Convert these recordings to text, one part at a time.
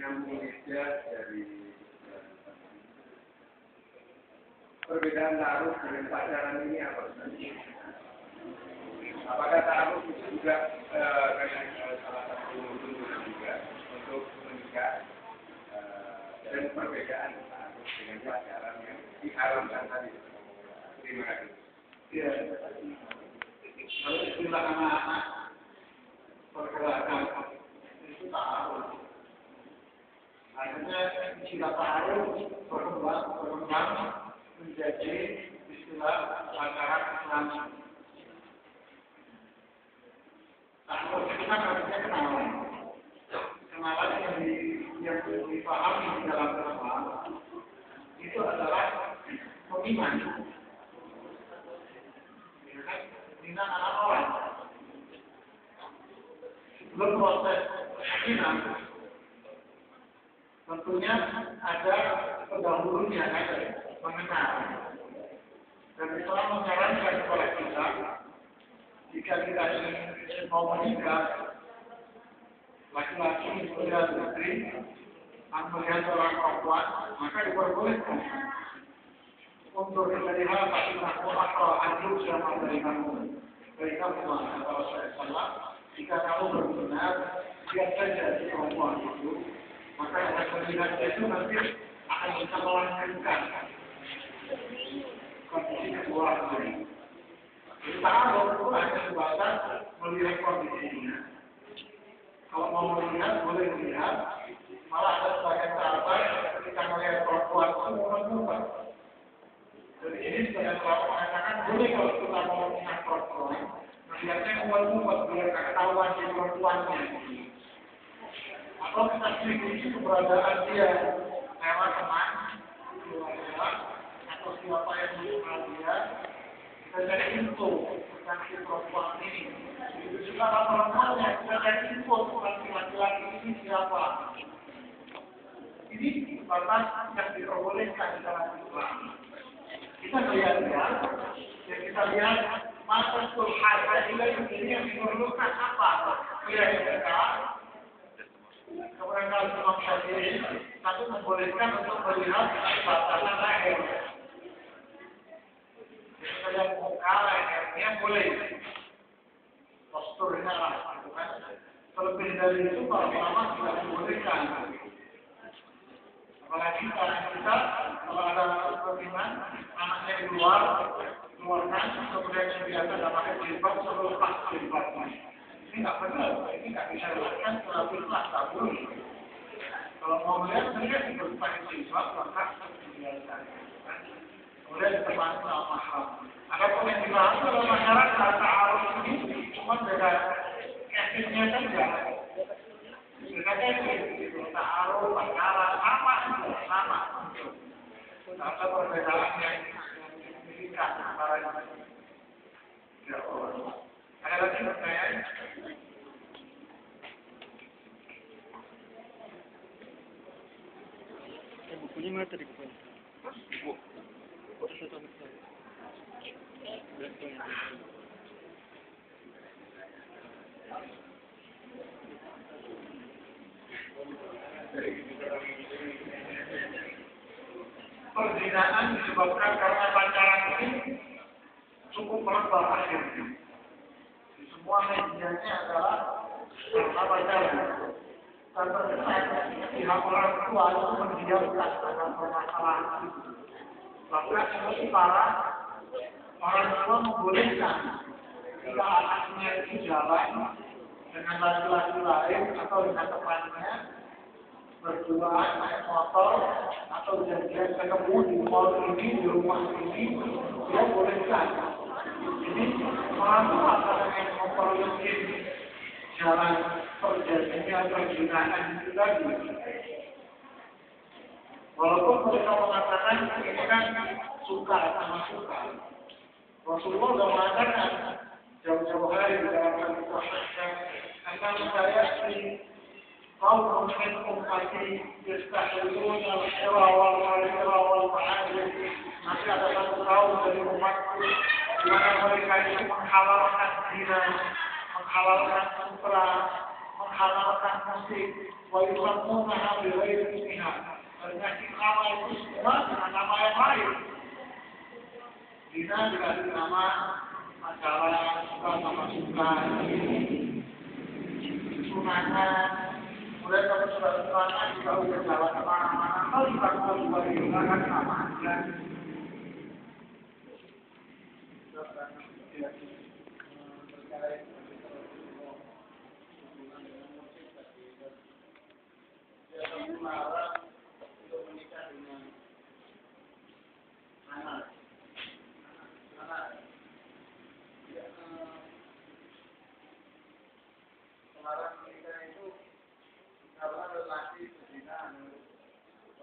yang berbeda dari perbedaan taruh dengan pacaran ini apa? Apakah taruh itu juga salah satu tuntunan juga untuk menikah dan perbedaan taruh dengan pacaran yang diharamkan tadi? Terima kasih. Ya, kalau istilah anak-anak pergerakan itu taruh. Akhirnya istilah taruh berkembang menjadi istilah pacaran Islam. Taruh itu kan artinya kenalan. Kenalan yang dipahami di dalam Islam itu adalah komitmen. Zina anak orang. Sebelum proses zina, tentunya ada pendahulunya, ada mengenal. Dan Islam menyarankan kepada kita, jika kita ingin mau menikah, laki-laki melihat istri, melihat seorang perempuan, maka diperbolehkan untuk melihat pasangan atau anjur yang memberikanmu. Berikan Tuhan kata Rasulullah, jika kamu berkenan, lihat saja si perempuan itu, maka yang akan melihat itu nanti akan bisa melanjutkan kondisi kedua ini. Jadi taruh itu hanya sebatas melihat kondisinya. Kalau mau melihat, boleh melihat. Malah ada sebagian sahabat ketika melihat perempuan itu mulut-mulut. Jadi ini sebagian sahabat mengatakan boleh kalau kita mau melihat perempuan, melihatnya mulut-mulut biar ketahuan di perempuannya. Atau kita selidiki keberadaan dia lewat teman, keluarga, atau siapa yang mengenal dia, kita cari info tentang si perempuan ini. Itu juga perempuannya, kita cari info tentang si laki-laki ini siapa. Ini batas yang diperbolehkan dalam Islam. Kita lihat ya, kita lihat masa sulhan ini yang diperlukan apa? Kira-kira keberadaan Imam Syafi'i satu membolehkan untuk melihat batasan lahir. Jadi kalau muka lahirnya boleh, posturnya lah, gitu kan. Terlebih dari itu para ulama tidak membolehkan. Apalagi sekarang kita kalau ada pertimbangan anaknya di luar, keluarkan, kemudian yang biasa tidak pakai jilbab, selalu lepas jilbabnya. Ini nggak benar, ini nggak bisa dilakukan secara fitnah, tak boleh. Kalau mau melihat sendiri berpakai jilbab, maka dibiarkan. Kemudian ditemani sama mahram. Adapun yang dibahas oleh masyarakat ta'aruf ini cuma beda etiknya saja. Beda etik, ta'aruf, pacaran, sama. Ada perbedaan yang signifikan antara ya Allah. Ada lagi pertanyaan? Bukunya mana tadi bukunya? Buku. Satu meter. Perzinaan disebabkan karena pacaran ini cukup merebak akhirnya. Semua medianya adalah karena pacaran. Dan ternyata pihak orang tua itu mendiamkan akan permasalahan itu. Bahkan emosi parah, orang tua membolehkan jika anaknya itu jalan dengan laki-laki lain atau dengan temannya berduaan naik motor atau janjian ketemu di mall ini, di rumah ini, dia bolehkan. Jadi orang tua akan yang memperlukan jalan terjadinya perzinaan itu tadi. Walaupun mereka mengatakan ini kan suka sama suka. Rasulullah sudah mengatakan jauh-jauh hari di dalam hadis sahihnya akan saya di kaum min ummati yastahilun al-hira wal-harira wal-ma'adil. Nanti ada satu kaum dari umatku di mana mereka itu menghalalkan zina, menghalalkan sutra, menghalalkan musik, ويسمونها بغير اسمها. Penyakit nama itu semua dengan nama yang lain. Zina dikasih nama acara suka sama suka, sunatan. Kemudian kalau sudah sunatan juga udah jalan kemana-mana. Kalau kita juga digunakan sama aja.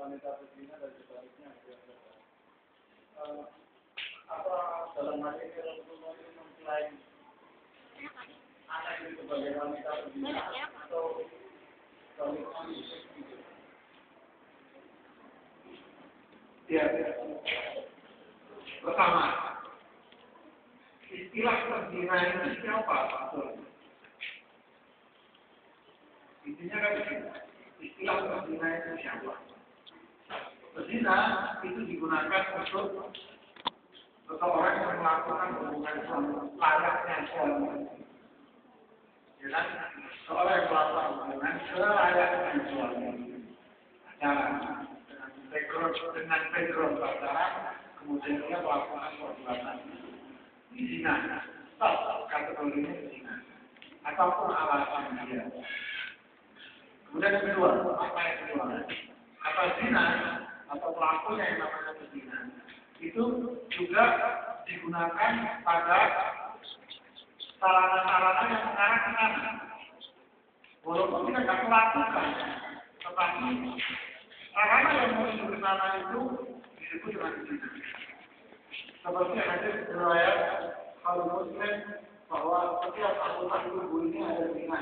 Wanita berzina dan sebaliknya apa dalam hal ini Rasulullah itu mengklaim anak itu sebagai wanita berzina atau sebaliknya? Ya, pertama istilah berzina itu siapa? Intinya kan istilah berzina itu siapa? Berzina itu digunakan untuk seseorang yang melakukan hubungan layaknya suami. Ya kan? Seorang yang melakukan hubungan selayaknya suami. Dengan background pacaran, kemudian dia melakukan perbuatan ini zina. Stop kategorinya zina. Ataupun alasan dia. Kemudian yang kedua, apa yang kedua? Kata zina atau pelakunya yang namanya berzina itu juga digunakan pada sarana-sarana yang mengarah ke sana. Walaupun kita tidak melakukan, tetapi sarana yang menuju ke sana itu disebut dengan zina. Seperti hadis riwayat Al Muslim bahwa setiap anggota tubuh ini ada zina.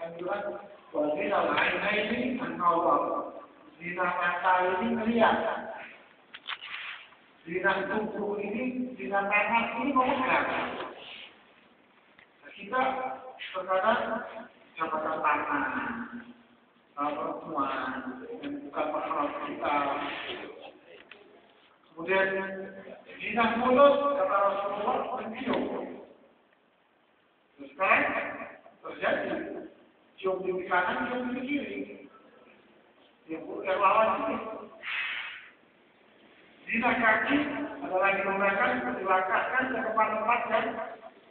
Kan bilang bahwa zina lainnya ini an-nawar. Zina mata ini melihat, zina tubuh ini, zina tangan ini memegang. Kita terkadang jabatan tangan, perempuan, dan bukan mahram kita. Kemudian zina mulut kata Rasulullah mencium. Terus sekarang terjadi cium di kanan, cium di kiri. Yang lawan ini zina kaki adalah digunakan dilangkahkan ke tempat-tempat yang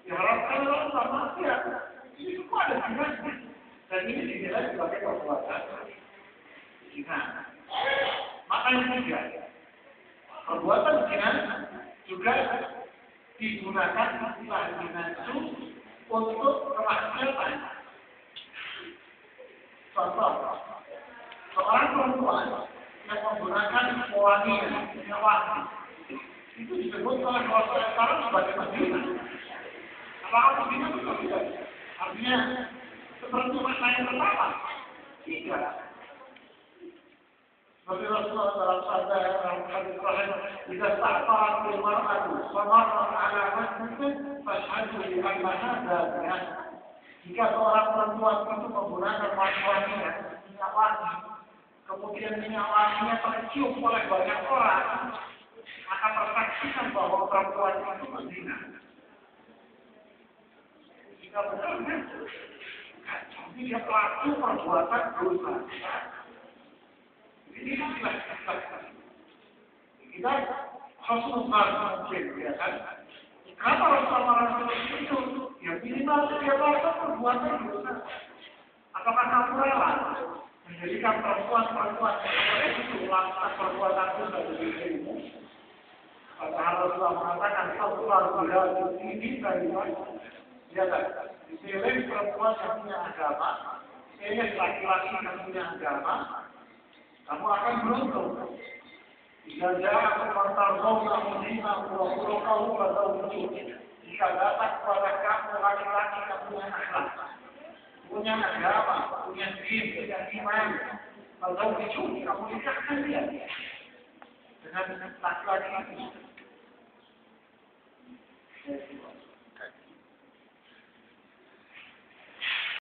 diharapkan oleh Allah maksiat. Ini semua ada zinanya dan ini dinilai sebagai perbuatan zina. Maka yang ketiga, perbuatan zina juga digunakan istilah zina itu untuk kemaksiatan. Contoh, seorang perempuan yang menggunakan wanginya, wangi, itu disebut oleh Rasulullah SAW sebagai berzina. Apakah berzina itu tidak? Artinya seperti makna yang pertama? Tidak. Seperti Rasulullah dalam sabda dalam hadis sahih, "Jika ta'tarat bil mar'atu wa marrat 'ala wajhihi fashhadu bi annaha dzaniyah." Jika seorang perempuan itu menggunakan wangi-wanginya, minyak wangi, kemudian minyak wanginya tercium oleh banyak orang, maka tersaksikan bahwa perempuan itu berzina. Jika benar, jadi dia pelaku perbuatan dosa. Ini istilah kita Rasulullah mungkin, ya kan? Kenapa Rasulullah itu? Ya minimal dia melakukan perbuatan dosa. Apakah kamu rela menjadikan perempuan-perempuan yang itu melakukan perbuatan dosa dari dirimu? Kata Rasulullah mengatakan satu ini dari mana? Ya kan? Di sini perempuan yang punya agama, ini laki-laki yang punya agama, kamu akan beruntung. Jika jarak antar zona menimba pulau kau atau wujud, jika datang kepada kamu laki-laki yang punya akhlak, punya agama, punya din, punya iman, atau wujud, kamu nikahkan dia dengan laki-laki itu.